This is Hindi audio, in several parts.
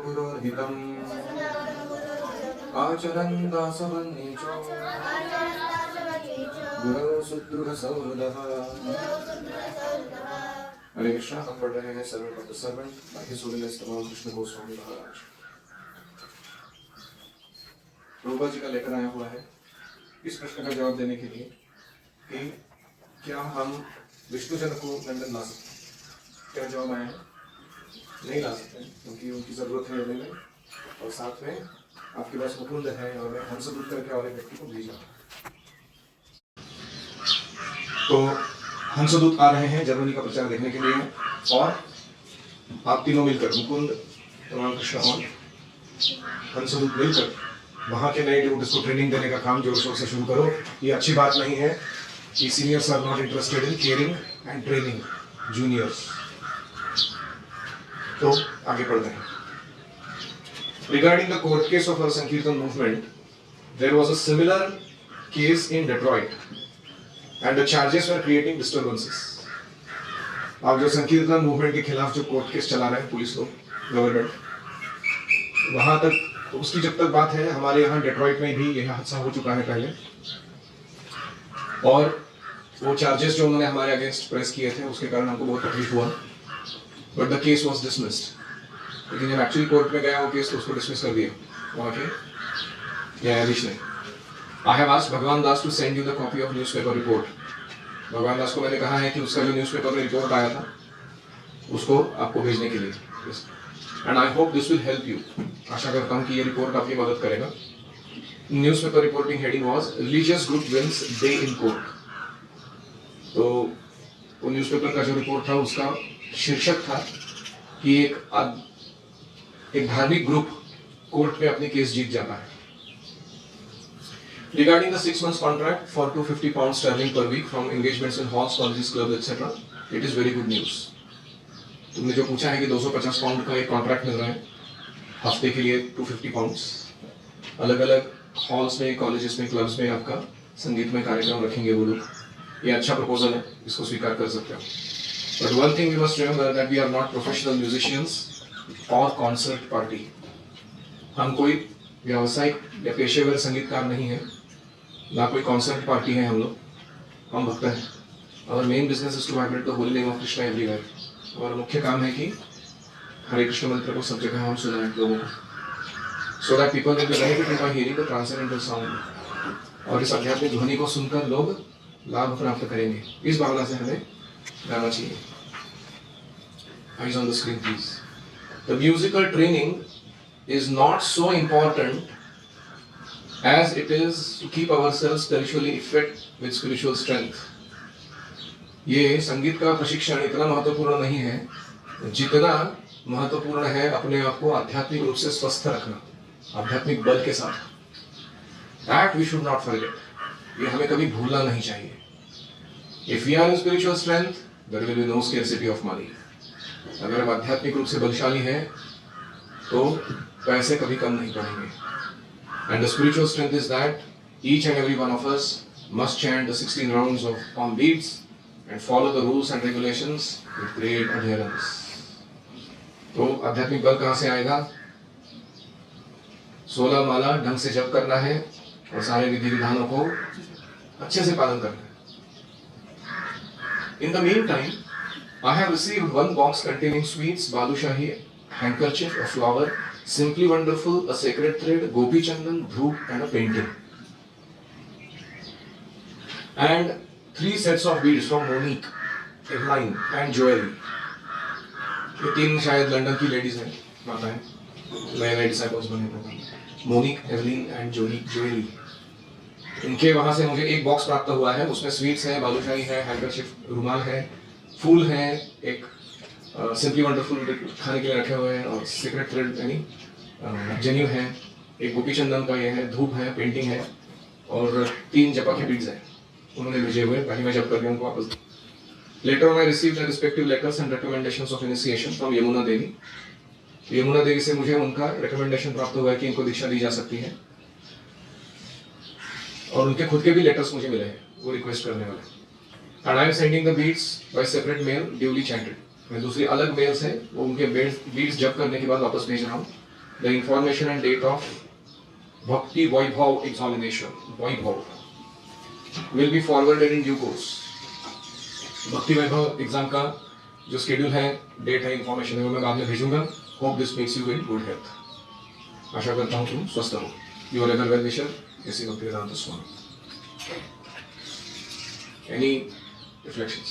गुरोर्हितम् आचरन् दासवन्नीचो गुरौ सुदृढसौहृदः। हरे कृष्णा। हम पढ़ रहे हैं servant of the servant by his holiness Bhagwan Krishna Goswami महाराज। प्रभुपाद जी का लेकर आया हुआ है इस प्रश्न का जवाब देने के लिए कि क्या हम विष्णु जन को लंदन ला सकते हैं। क्या जवाब आया है? नहीं ला सकते क्योंकि उनकी जरूरत है में, और साथ में आपके पास मुकुंद है और हंसदूत करके और एक व्यक्ति को भेजा। तो हंसदूत आ रहे हैं जर्मनी का प्रचार देखने के लिए, और आप तीनों मिलकर, मुकुंद, भगवान कृष्ण और हंसदूत मिलकर वहाँ के नए लोग इसको ट्रेनिंग देने का काम जोर शोर से शुरू करो। ये अच्छी बात नहीं है कि seniors are not interested in caring and training juniors. तो आगे बढ़ते हैं। Regarding the court case of our Sankirtan movement, there was a similar case in Detroit, and the charges were creating disturbances. अब जो संकीर्तन मूवमेंट के खिलाफ जो कोर्ट केस चला रहे हैं पुलिस लोग, गवर्नमेंट, वहां तक तो उसकी जब तक बात है, हमारे यहाँ डेट्रॉइट में भी यह हादसा हो चुका है पहले, और वो चार्जेस जो उन्होंने हमारे अगेंस्ट प्रेस किए थे उसके कारण हमको बहुत तकलीफ हुआ, but the case was dismissed. लेकिन जब एक्चुअली कोर्ट में गया वो केस तो उसको डिसमिस कर दिया वहाँ के न्यायाधीश ने। आई have asked Bhagwan Das to send you the copy of newspaper report. Bhagwan Das को मैंने कहा है कि उसका जो न्यूज़पेपर में रिपोर्ट आया था उसको आपको भेजने के लिए, and I hope this will help you. आशा करता हूँ कि ये रिपोर्ट आपकी मदद करेगा। Newspaper reporting heading was religious group wins day in court. तो वो न्यूज़पेपर का जो रिपोर्ट था उसका शीर्षक था कि एक धार्मिक ग्रुप कोर्ट में अपनी केस जीत जाता है। Regarding the 6 months contract for 250 pounds sterling per week from engagements in halls, colleges, clubs, etc., it is very good news. तुमने जो पूछा है कि 250 पाउंड का एक कॉन्ट्रैक्ट मिल रहा है हफ्ते के लिए, 250 पाउंड्स, अलग अलग हॉल्स में, कॉलेजेस में, क्लब्स में आपका संगीतमय कार्यक्रम रखेंगे वो लोग। ये अच्छा प्रपोजल है, इसको स्वीकार कर सकते हो। But one thing we must remember that we are not professional musicians और कॉन्सर्ट पार्टी। हम कोई व्यावसायिक या पेशेवर संगीतकार नहीं है, ना कोई कॉन्सर्ट पार्टी है हम लोग। हम भक्त हैं। और main business is to vibrate the holy name of Krishna everywhere. हमारा मुख्य काम है कि हरे कृष्ण मंत्र को सब जगह हम सुनाएं लोगों को, so that people will be benefited bye hearing the transcendental sound. और इस आध्यात्मिक ध्वनि को सुनकर लोग लाभ प्राप्त करेंगे। इस भावना से हमें गाना चाहिए। Eyes on the screen, please. The musical training is not so important as it is to keep ourselves spiritually fit with spiritual strength. ये संगीत का प्रशिक्षण इतना महत्वपूर्ण नहीं है जितना महत्वपूर्ण है अपने आप को आध्यात्मिक रूप से स्वस्थ रखना, आध्यात्मिक बल के साथ। That we should not forget. ये हमें कभी भूलना नहीं चाहिए। If we are in spiritual strength, there will be no scarcity of money. अगर हम आध्यात्मिक रूप से बलशाली हैं तो पैसे कभी कम नहीं पड़ेंगे। And the spiritual strength is that each and every one of us must chant the 16 rounds of palm beads and follow the rules and regulations with great adherence. तो आध्यात्मिक बल कहाँ से आएगा? 16 माला ढंग से जप करना है और सारे विधि विधानों को अच्छे से पालन करना है। In the meantime, I have received one box containing sweets, balushahi, handkerchief, a flower, simply wonderful, a sacred thread, gopi chandan, dhoop, and a painting. And 3 sets of beads from Monique, Eveline, and Joelle. ये 3 शायद लंदन की लेडीज हैं, माता हैं, नए डिसाइपल्स बने हैं, मोनिक, एवलिन एंड जोएली। इनके वहाँ से मुझे एक बॉक्स प्राप्त हुआ है। उसमें स्वीट्स है, बालूशाही है, हैंडकरचिफ, रुमाल है, फूल है, एक सिंपली वंडरफुल खाने के लिए रखे हुए हैं, और सीक्रेट थ्रेड यानी जनेऊ है, एक गोपी चंदन का ये है, धूप है, पेंटिंग है, और 3 जपा के बीड्स हैं उन्होंने भेजे हुए। पहले मैं जप करके उनको वापस। Later on I received the respective letters and recommendations of initiation from Yamuna Devi. Yamuna Devi से मुझे उनका रिकमेंडेशन प्राप्त हुआ है कि इनको दीक्षा दी जा सकती है, और उनके खुद के भी लेटर्स मुझे मिले हैं वो रिक्वेस्ट करने वाले। And I am sending the beads by separate mail, duly chanted. मैं दूसरी अलग मेल से वो उनके बीड्स जप करने के बाद वापस भेज रहा हूँ, the information and date of Bhakti Vaibhav examination, Vaibhav, will be forwarded in due course. भक्ति वैभव एग्जाम का जो शेड्यूल है, डेट है, इंफॉर्मेशन है, वो मैं बाद में भेजूंगा. Hope this makes you in good health. आशा करता हूँ तुम स्वस्थ हो. योर एवर वेल विशर, ऐसी भक्ति वेदांत स्वामी. Any reflections?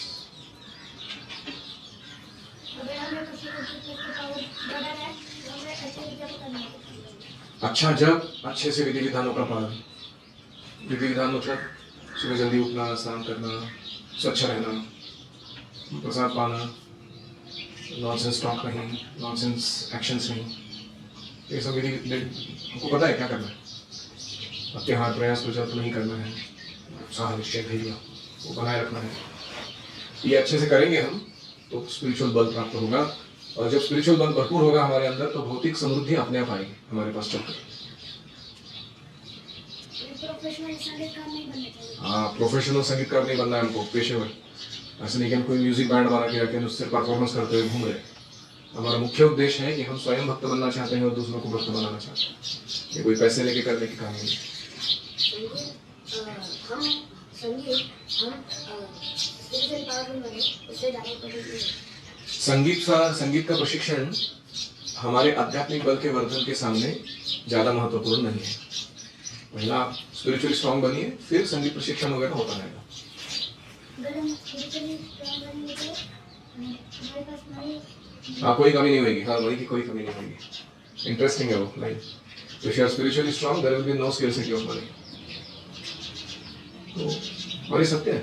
अच्छा जब अच्छे से विधि विधानों का पालन. विधि विधान मतलब सुबह जल्दी उठना, स्नान करना, स्वच्छ रहना, प्रसाद पाना, नॉनसेंस टॉक नहीं, नॉनसेंस एक्शंस नहीं. ये सब विधि हमको पता है क्या करना है. अत्याहार प्रयास तो जब नहीं करना है, उत्साह निश्चय धैर्य वो बनाए रखना है. ये अच्छे से करेंगे हम तो स्पिरिचुअल बल प्राप्त होगा. और जब स्पिरिचुअल बल भरपूर होगा हमारे अंदर तो भौतिक समृद्धि अपने आप आएगी हमारे पास चलकर. हाँ, प्रोफेशनल संगीतकार नहीं बनना है हमको, पेशेवर. ऐसे नहीं कि हम कोई म्यूजिक बैंड बना के रखें, उससे परफॉर्मेंस करते हुए घूम रहे. हमारा मुख्य उद्देश्य है कि हम स्वयं भक्त बनना चाहते हैं और दूसरों को भक्त बनाना चाहते हैं. ये कोई पैसे लेके करने की कहानी नहीं. संगीत का प्रशिक्षण हमारे आध्यात्मिक बल के वर्धन के सामने ज्यादा महत्वपूर्ण नहीं है. पहला स्पिरिचुअली स्ट्रांग बनिए, फिर संगीत प्रशिक्षण वगैरह होता रहेगा. हाँ, कोई कमी नहीं होगी. हाँ, वही की कोई कमी नहीं होगी. इंटरेस्टिंग है वो लाइन. तो if you are spiritually strong, there will be no scarcity of money. तो और ये सत्य है.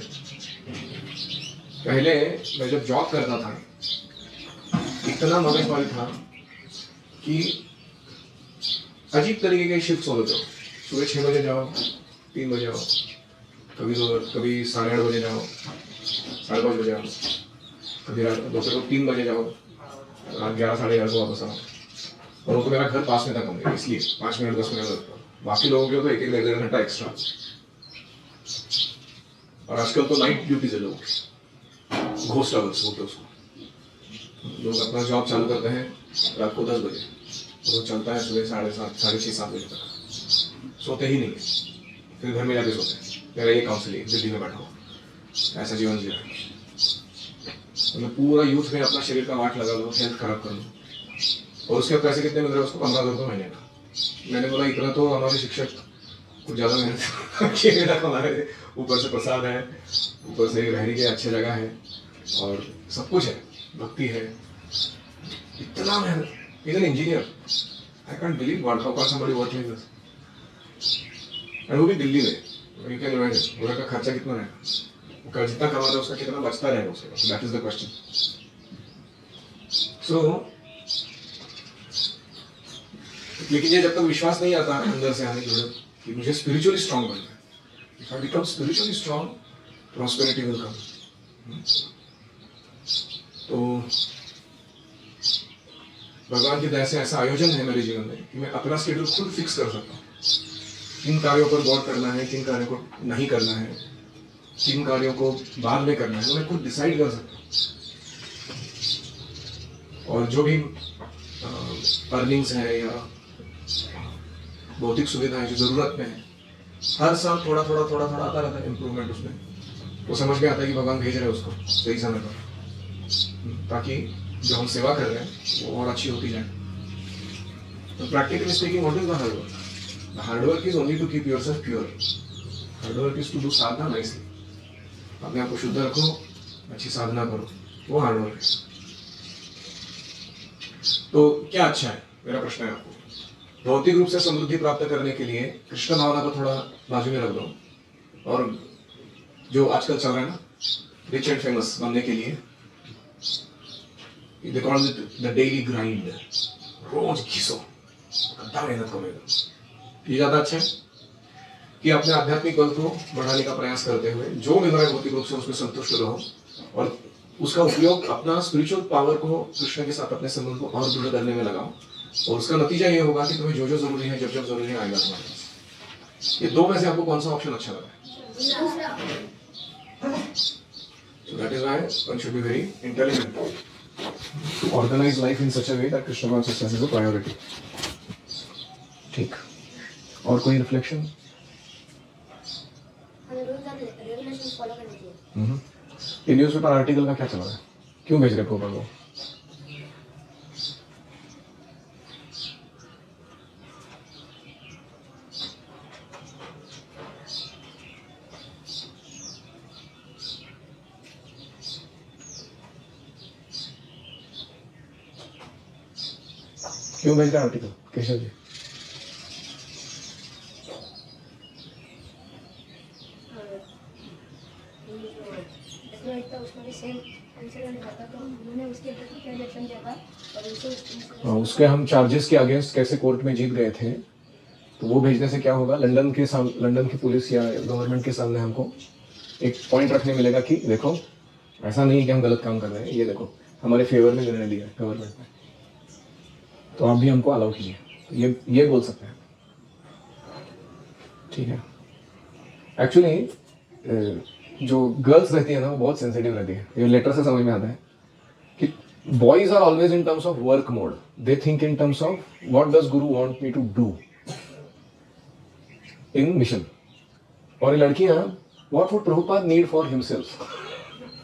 पहले मैं जब जॉब करता था इतना मगजमारी था कि अजीब तरीके के शिफ्ट होते थे. सुबह 6 बजे जाओ, 3 बजे आओ, कभी 8:30 बजे जाओ, 5:30 बजे आओ, कभी दोपहर को 3 बजे जाओ, रात 11 साढ़े 11 को वापस आओ. और वो तो मेरा घर पास में था कमरे, इसलिए 5 मिनट 10 मिनट लगता. बाकी लोगों के तो एक 1.5 घंटा एक्स्ट्रा. और आजकल तो नाइट ड्यूटीज है लोगों की, घोस्ट आवर्स बोलते उसको. लोग अपना जॉब चालू करते हैं रात को 10 बजे और वो चलता है सुबह 7:30 साढ़े 6-7 बजे तक. सोते ही नहीं, फिर घर में जाके सोते हैं. मेरा ये काउंसिलिंग दिल्ली में बैठा हो, ऐसा जीवन जी रहा है. मतलब पूरा यूथ में अपना शरीर का वाट लगा लो, हेल्थ खराब कर लो. और उसके पैसे कितने मिल रहे हैं उसको? 15,000 महीने का. मैंने बोला इतना तो हमारे शिक्षक कुछ ज़्यादा मेहनत कमा रहे थे. ऊपर से प्रसाद है, ऊपर से रहने की अच्छी जगह है और सब कुछ है, भक्ति है. इतना मेहनत. Is an engineer. I can't believe what how can somebody work like this. और वो भी दिल्ली में. यू कैन इमेजिन पूरा का खर्चा कितना रहेगा, जितना कमा रहा है उसका कितना बचता रहेगा उसके पास. That is the question. So लेकिन ये जब तक विश्वास नहीं आता अंदर से आने की जरूरत कि मुझे स्पिरिचुअली स्ट्रांग बनना है. If I become spiritually strong, prosperity will come. तो भगवान की दया से ऐसा आयोजन है मेरे जीवन में कि मैं अपना शेड्यूल खुद फिक्स कर सकता हूँ. किन कार्यों पर गौर करना है, किन कार्यों को नहीं करना है, किन कार्यों को बाद में करना है, तो मैं खुद डिसाइड कर सकता हूँ. और जो भी अर्निंग्स है या भौतिक सुविधाएं जो जरूरत में है, हर साल थोड़ा आता रहता है इम्प्रूवमेंट उसमें. वो समझ में आता है कि भगवान भेज रहे हैं उसको सही समय पर, ताकि जो हम सेवा कर रहे हैं वो और अच्छी होती जाए. तो practically speaking, what is the hard work? The hard work is only to keep yourself pure. Hard work is to do sadhana nicely. अपने आप को शुद्ध रखो, अच्छी साधना करो, वो हार्ड वर्क है. तो क्या अच्छा है, मेरा प्रश्न है आपको. भौतिक रूप से समृद्धि प्राप्त करने के लिए कृष्ण भावना को थोड़ा बाजू में रख दो. और जो आजकल चल रहा है ना, रिच एंड फेमस बनने के लिए, they call it the daily grind. रोज घिसो, गद्दा मेहनत करो. ये ज्यादा अच्छा है कि अपने आध्यात्मिक बल को बढ़ाने का प्रयास करते हुए जो मिल रहा है भौतिक रूप से उसमें संतुष्ट रहो और उसका उपयोग अपना स्पिरिचुअल पावर को कृष्ण के साथ अपने संबंध को और दृढ़ करने में लगाओ. और उसका नतीजा ये होगा कि तुम्हें जो जो जरूरी है, जब जब जरूरी है, आएगा तुम्हारे पास. ये दो में से आपको कौन सा ऑप्शन अच्छा लगा है? So that is why one should be very intelligent to organize life in such a way that Krishna consciousness is a priority. ठीक, और कोई रिफ्लेक्शन? हमें रूल्स और रेगुलेशंस फॉलो करने चाहिए। ये न्यूज़पेपर आर्टिकल का क्या चल रहा है? क्यों भेज रहे प्रोपर वो? क्यों भेज रहे आर्टिकल केशव जी? इसमें एक तो उसमें भी सेम इंसिडेंट हुआ था, तो उन्होंने उसके प्रति क्या रिएक्शन दिया था और उसे उसके हम चार्जेस के अगेंस्ट कैसे कोर्ट में जीत गए थे, तो वो भेजने से क्या होगा, लंदन की पुलिस या गवर्नमेंट के सामने हमको एक पॉइंट रखने मिलेगा कि देखो ऐसा नहीं है कि हम गलत काम कर रहे हैं, ये देखो हमारे फेवर में निर्णय लिया है गवर्नमेंट ने, तो आप भी हमको अलाउ कीजिए, तो ये बोल सकते हैं। ठीक है। एक्चुअली जो गर्ल्स रहती है ना वो बहुत सेंसिटिव रहती है, ये लेटर से समझ में आता है कि boys are always in terms of work mode, they think in terms of what does guru want me to do in mission, और ये लड़कियां what would Prabhupada need for himself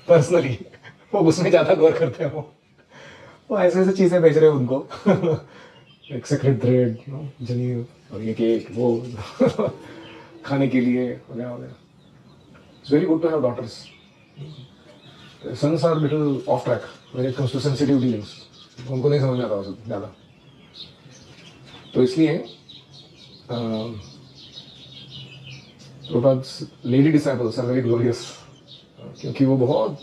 personally, वो उसमें ज्यादा गौर करते हैं। वो ऐसे ऐसे चीजें भेज रहे हैं उनको एक सेक्रेट थ्रेड, जनीव और ये केक वो खाने के लिए वगैरह वगैरह। It's very good to have daughters. Sons are little off track when it comes to sensitive dealings, उनको नहीं समझ में आता ज़्यादा, तो इसलिए Prabhupada's lady disciples are very glorious, क्योंकि वो बहुत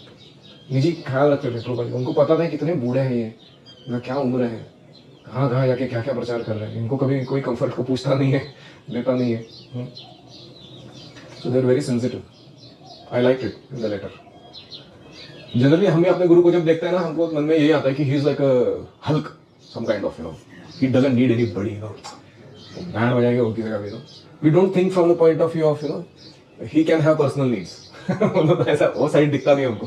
निजी ख्याल रखते थे प्रभुपाद। उनको पता था कितने बूढ़े हैं ये, इनका क्या उम्र है, कहाँ कहाँ जाके क्या क्या प्रचार कर रहे हैं, इनको कभी कोई कंफर्ट को पूछता नहीं है, देता नहीं है। So they are very sensitive. I like it in the letter. Generally हम भी अपने गुरु को जब देखते हैं ना, हमको मन में यही आता है कि he is like a hulk, some kind of, you know, he doesn't need anybody, you know, band बजाएंगे वो किसी का भी, we don't think from the point of view of, you know, he can have personal needs. तो ऐसा वो साइड दिखता नहीं हमको।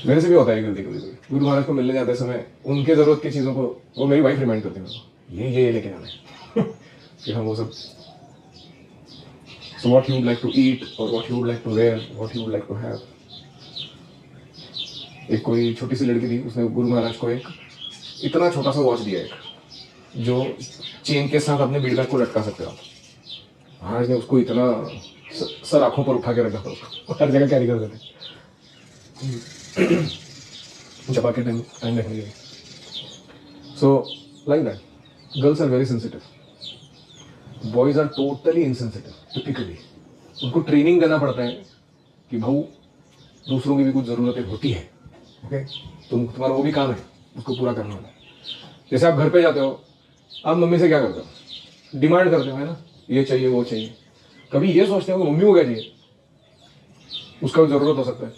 मेरे से भी होता है गलती कभी कभी, गुरु महाराज को मिलने जाते समय उनके जरूरत की चीज़ों को वो मेरी वाइफ रिमाइंड करती है मेरे को, ये लेके जाना है कि हम वो सब, so what you would like to eat और what you would like to wear, what you would like to have. एक कोई छोटी सी लड़की थी, उसने गुरु महाराज को एक इतना छोटा सा वॉच दिया, एक जो चेन के साथ अपने बीड़ बैग को लटका सकते हो। महाराज ने उसको इतना सर आंखों पर उठा के रखा था, उसको हर जगह कैरी कर देते जपा के टाइम रखने के लिए। So like that girls are very sensitive, boys are totally insensitive typically. उनको ट्रेनिंग देना पड़ता है कि भाऊ दूसरों की भी कुछ ज़रूरतें होती है, ओके, तुम्हारा वो भी काम है, उसको पूरा करना होगा। जैसे आप घर पे जाते हो, आप मम्मी से क्या करते हो, डिमांड करते हो, है ना, ये चाहिए वो चाहिए। कभी ये सोचते हो कि मम्मी को क्या चाहिए, उसका भी ज़रूरत हो सकता है,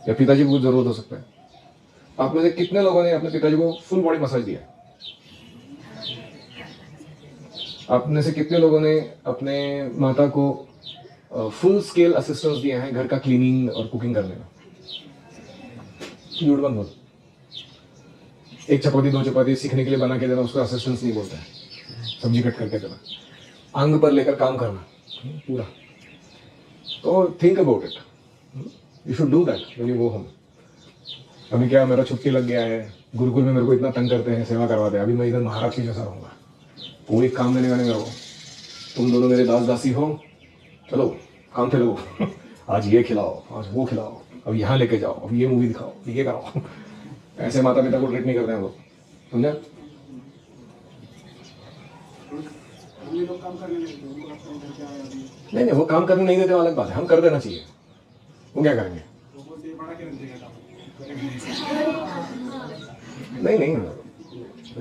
या पिताजी को जरूरत हो सकता है। आप में से कितने लोगों ने अपने पिताजी को फुल बॉडी मसाज दिया? आप में से कितने लोगों ने अपने माता को फुल स्केल असिस्टेंस दिया है घर का क्लीनिंग और कुकिंग करने में? झूठ मत बोल। एक चपाती दो चपाती सीखने के लिए बना के देना, उसको असिस्टेंस नहीं बोलता है। सब्जी कट करके देना, आंग पर लेकर काम करना पूरा। तो think about it, you should do that when you go home. अभी क्या, मेरा छुट्टी लग गया है, गुरुकुल में मेरे को इतना तंग करते हैं, सेवा करवाते हैं, अभी मैं इधर महाराज की जैसा रहूँगा, कोई काम देने का नहीं मेरे को। तुम दोनों मेरे दास दासी हो, चलो काम पे लगो। आज ये खिलाओ, आज वो खिलाओ, अब यहाँ लेके जाओ, अब ये मूवी दिखाओ, ये कराओ। ऐसे माता पिता को ट्रीट नहीं करते हैं लोग, समझा? नहीं, वो काम करने नहीं देते अलग बात है, हम कर देना चाहिए। वो क्या करेंगे? नहीं,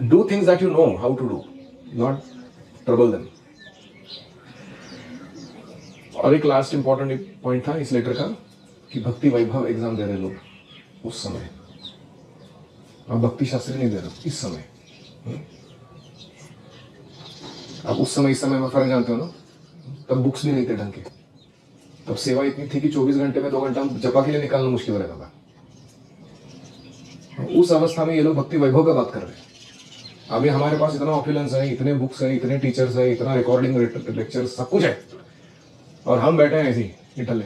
do things that you know how to do, not trouble them. और एक लास्ट इंपॉर्टेंट पॉइंट था इस लेटर का कि भक्ति वैभव एग्जाम दे रहे लोग उस समय, आप भक्ति शास्त्री नहीं दे रहे इस समय। आप उस समय इस समय में फर्क जानते हो ना, तब बुक्स भी नहीं थे ढंग के, तब सेवा इतनी थी कि 24 घंटे में 2 घंटा जपा के लिए निकालना मुश्किल रहता था। उस अवस्था में ये लोग भक्ति वैभव का बात कर रहे हैं। अभी हमारे पास इतना ऑप्युलेंस है, इतने बुक्स है, इतने टीचर्स है, इतना रिकॉर्डिंग लेक्चर सब कुछ है, और हम बैठे हैं ऐसे ही इटले।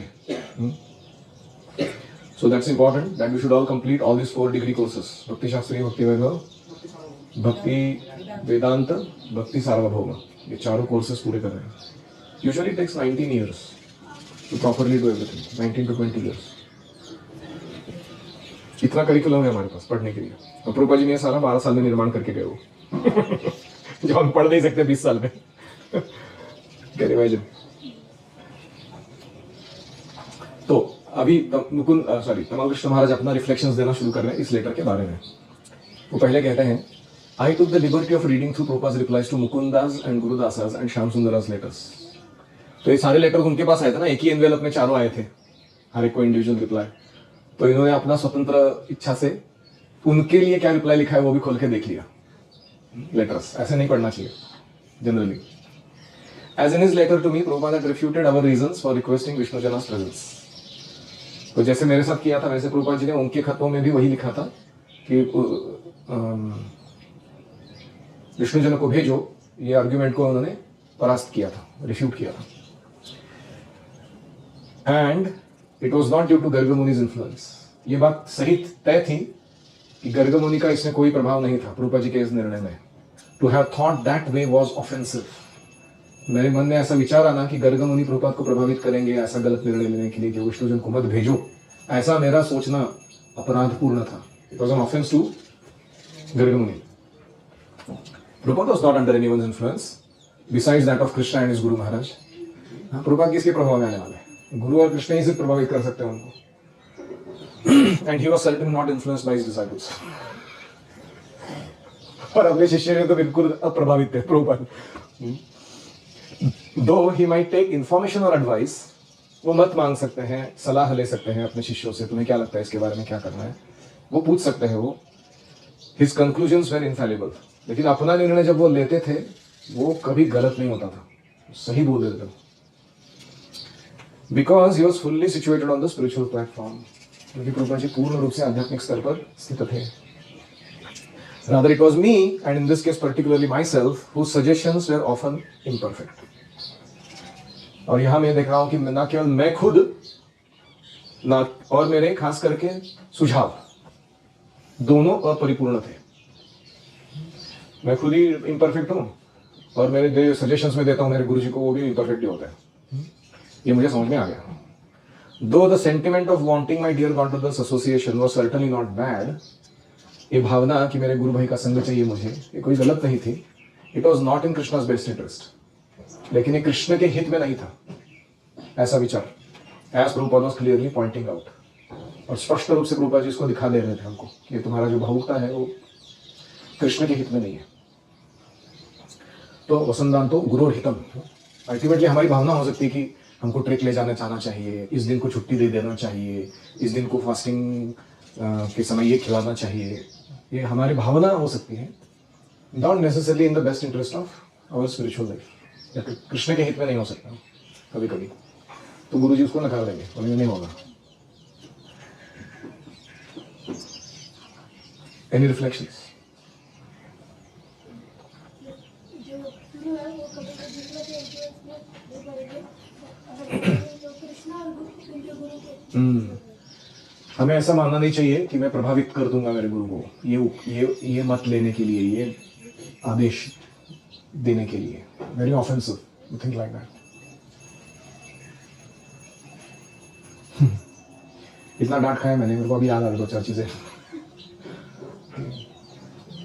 So that's important that we should all complete all this 4 degree courses, Bhakti Shastriya, भक्ति वैभव, भक्ति वेदांत, भक्ति सार्वभौम, ये चारों कोर्सेस पूरे कर रहे हैं। Usually takes 19 years to properly do everything, 19 to 20 years। इतना करिकुलम है हमारे पास पढ़ने के लिए, और प्रभुपाद जी ने सारा 12 साल में निर्माण करके गए वो जो हम पढ़ नहीं सकते 20 साल में। Can imagine. तो अभी तमाल कृष्ण महाराज अपना रिफ्लेक्शंस देना शुरू कर रहे हैं इस लेटर के बारे में। वो पहले कहते हैं, I took the liberty of reading through Prabhupada replies to Mukunda's and Gurudasa's and Shyam Sundara's letters. तो ये सारे लेटर उनके पास आए थे ना, एक ही एनवेलप में चारों आए थे, हर एक को इंडिविजुअल रिप्लाई। तो इन्होंने अपना स्वतंत्र इच्छा से उनके लिए क्या रिप्लाई लिखा है वो भी खोल के देख लिया। लेटर्स ऐसे नहीं पढ़ना चाहिए generally. As in his letter to me, Prabhupada had refuted our reasons for requesting Vishnu Jana's presence. तो जैसे मेरे साथ किया था वैसे प्रभुपाद जी ने उनके खतों में भी वही लिखा था कि विष्णु जन को भेजो। ये आर्ग्यूमेंट को उन्होंने परास्त किया था, रिफ्यूट किया था। And it was not due to Garg Muni's influence. ये बात सही तय थी कि गर्ग मुनि का इसमें कोई प्रभाव नहीं था प्रभुपाद जी के इस निर्णय में। To have thought that way was offensive. मेरे मन में ऐसा विचार आना कि गर्ग मुनि प्रभुपाद को प्रभावित करेंगे ऐसा गलत निर्णय लेने के लिए कि विष्णुजन को मत भेजो, ऐसा मेरा सोचना अपराधपूर्ण था। It was an offence to Garg Muni. Prabhupada was not under anyone's influence besides that of Krishna and his guru Maharaj. Prabhupada किसके प्रभाव में आने वाले हैं? गुरु और कृष्ण ही से प्रभावित कर सकते हैं उनको। And he was certainly not influenced by his disciples. और अपने शिष्य ने तो बिल्कुल अप्रभावित थे प्रभुपाद। दो ही माइट टेक इंफॉर्मेशन और एडवाइस, वो मत मांग सकते हैं, सलाह ले सकते हैं अपने शिष्यों से, तुम्हें क्या लगता है इसके बारे में क्या करना है, वो पूछ सकते हैं वो। His conclusions were infallible. लेकिन अपना निर्णय जब वो लेते थे वो कभी गलत नहीं होता था, सही बोल देते थे। Because he was fully situated on the spiritual platform. क्योंकि प्रभुपाद जी पूर्ण रूप से आध्यात्मिक स्तर पर स्थित थे। Rather it was me, and in this case particularly myself, whose suggestions were often imperfect. और यहाँ मैं देख रहा हूँ कि ना केवल मैं खुद, ना और मेरे खास करके सुझाव दोनों अपरिपूर्ण थे। मैं खुद ही इम्परफेक्ट हूँ और मेरे जो सजेशंस में देता हूँ मेरे गुरुजी को वो भी इम्परफेक्ट ही होता है। ये मुझे समझ में आ गया। Though the sentiment of wanting my dear Gauntleters association was certainly not bad, ये भावना कि मेरे गुरु भाई का संग चाहिए मुझे, ये कोई गलत नहीं थी। It was not in Krishna's best interest, लेकिन ये कृष्ण के हित में नहीं था ऐसा विचार। As Prabhupada was clearly pointing out, और स्पष्ट रूप से प्रभुपाद जी इसको दिखा दे रहे थे हमको कि तुम्हारा जो भावुकता है वो कृष्ण के हित में नहीं है। तो वसंतांतो गुरु हितम। अल्टीमेटली हमारी भावना हो सकती है कि हमको ट्रिक ले जाना चाहना चाहिए, इस दिन को छुट्टी दे देना चाहिए, इस दिन को फास्टिंग के समय ये खिलाना चाहिए। ये हमारी भावना हो सकती है, not necessarily in the best interest of our spiritual life. Krishna के हित में नहीं हो सकता कभी कभी, तो गुरु जी उसको नकार देंगे, बोलेंगे नहीं होगा। Any reflections? हमें ऐसा मानना नहीं चाहिए कि मैं प्रभावित कर दूंगा मेरे गुरु को ये मत लेने के लिए, ये आदेश देने के लिए। Very offensive to think like that. इतना डांट खाया मैंने, मेरे को अभी याद आ रहा 2-4 चीजें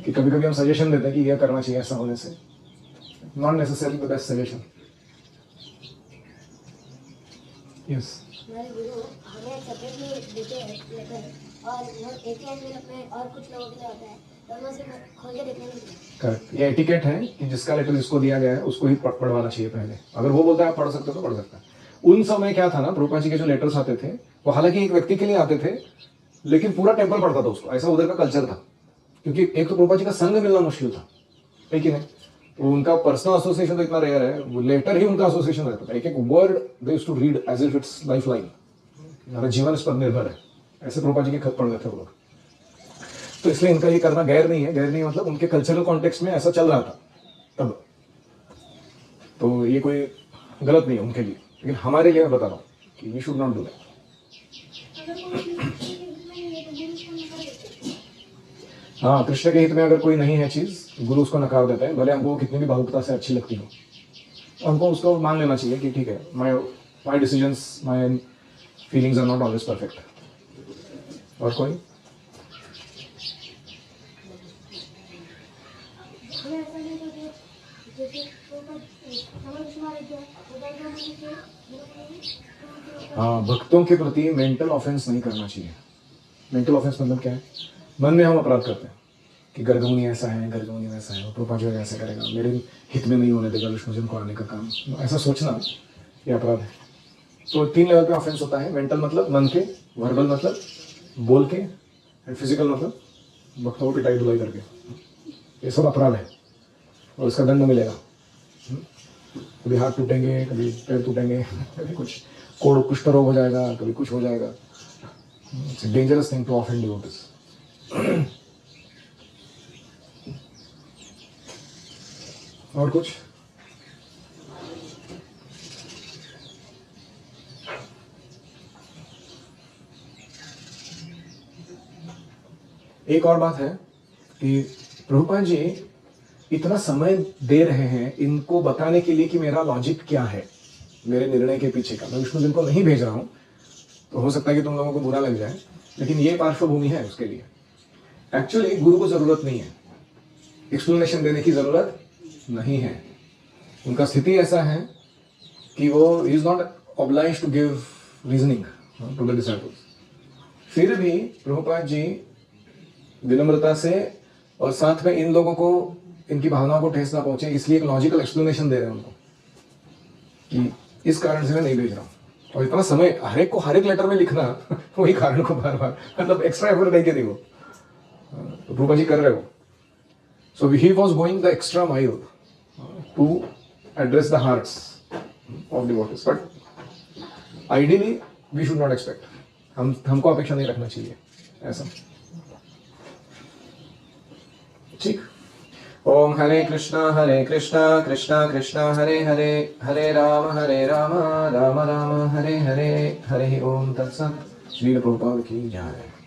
कि कभी कभी हम सजेशन देते हैं कि यह करना चाहिए ऐसा होने से, not necessarily the best suggestion. Yes, हमारे गुरु हमें सेपरेटली देते हैं लेकर, और वो एक ही एनवेलप में और कुछ लोगों के लिए होता है, दोनों से खोल के देखने नहीं। करेक्ट। ये एटिकेट है कि जिसका लेटर जिसको दिया गया है उसको ही पढ़वाना चाहिए पहले। अगर वो बोलता है आप पढ़ सकते हो तो पढ़ सकता है। उन समय क्या था ना, प्रभुपाद जी के जो लेटर्स आते थे वो हालांकि एक व्यक्ति के लिए आते थे, लेकिन पूरा टेम्पल पढ़ता था उसको, ऐसा उधर का कल्चर था। क्योंकि एक तो प्रभुपाद जी का संग मिलना मुश्किल था, लेकिन तो उनका पर्सनल एसोसिएशन तो इतना रेयर है, वो लेटर ही उनका एसोसिएशन रहता था। एक एक word they used to read as if it's lifeline, हमारा जीवन इस पर निर्भर है, ऐसे प्रभुपाद जी के खत पढ़ रहे थे वो लोग। तो इसलिए इनका ये करना गैर नहीं है। गैर नहीं मतलब उनके कल्चरल कॉन्टेक्स्ट में ऐसा चल रहा था तब, तो ये कोई गलत नहीं है उनके लिए, लेकिन हमारे लिए मैं बता रहा हूँ कि we should not do that. अगर कोई चीज़ कृष्ण के हित में नहीं है तो गुरु उसको नकार देते हैं। हाँ, कृष्ण के हित में अगर कोई नहीं है चीज़, गुरु उसको नकार देता है, भले हमको कितनी भी भावुकता से अच्छी लगती हो, हमको उसको मान लेना चाहिए कि ठीक है, my decisions, my feelings are not always perfect. और कोई? हमें ऐसा नहीं करते जैसे समझ मारे क्या उधर का मुझे क्या हाँ, भक्तों के प्रति मेंटल ऑफेंस नहीं करना चाहिए। मेंटल ऑफेंस मतलब क्या है? मन में हम अपराध करते हैं कि गर्गमुनि ऐसा है, गर्गमुनि वैसा है, प्रभुपाद ऐसा करेगा, मेरे हित में नहीं होने देगा विष्णुजन को आने का काम, ऐसा सोचना ये अपराध है। तो 3 लेवल पे ऑफेंस होता है। मेंटल मतलब मन के, वर्बल मतलब बोल के, एंड फिजिकल मतलब भक्तों को पिटाई धुलाई करके। ये सब अपराध है और इसका दंड मिलेगा। कभी हाथ टूटेंगे, कभी पैर टूटेंगे, कभी कुछ कुष्ठ रोग हो जाएगा, कभी कुछ हो जाएगा। It's a dangerous thing to offend devotees. और कुछ? एक और बात है कि प्रभुपाद जी इतना समय दे रहे हैं इनको बताने के लिए कि मेरा लॉजिक क्या है, मेरे निर्णय के पीछे का। मैं विष्णुजन को नहीं भेज रहा हूं, तो हो सकता है कि तुम लोगों को बुरा लग जाए, लेकिन ये पार्श्वभूमि है उसके लिए। एक्चुअली गुरु को जरूरत नहीं है, एक्सप्लेनेशन देने की जरूरत नहीं है। उनका स्थिति ऐसा है कि वो is not obliged to give reasoning to the disciples. फिर भी प्रभुपाद जी विनम्रता से और साथ में इन लोगों को इनकी भावनाओं को ठेस ना पहुंचे, इसलिए एक लॉजिकल एक्सप्लेनेशन दे रहे हैं उनको कि इस कारण से मैं नहीं भेज रहा हूँ। और इतना समय हर एक को हर एक लेटर में लिखना वही कारण को बार बार, मतलब एक्स्ट्रा एफर्ट नहीं के वो तो प्रभुपाद जी कर रहे हो। So he was going the extra mile to address the hearts of devotees, but ideally we should not expect, हमको अपेक्षा नहीं रखना चाहिए ऐसा। ठीक। ओम हरे कृष्णा कृष्णा कृष्णा हरे हरे, हरे राम राम राम हरे हरे, हरे ओम तत्सत। श्रील प्रभुपाद की जय।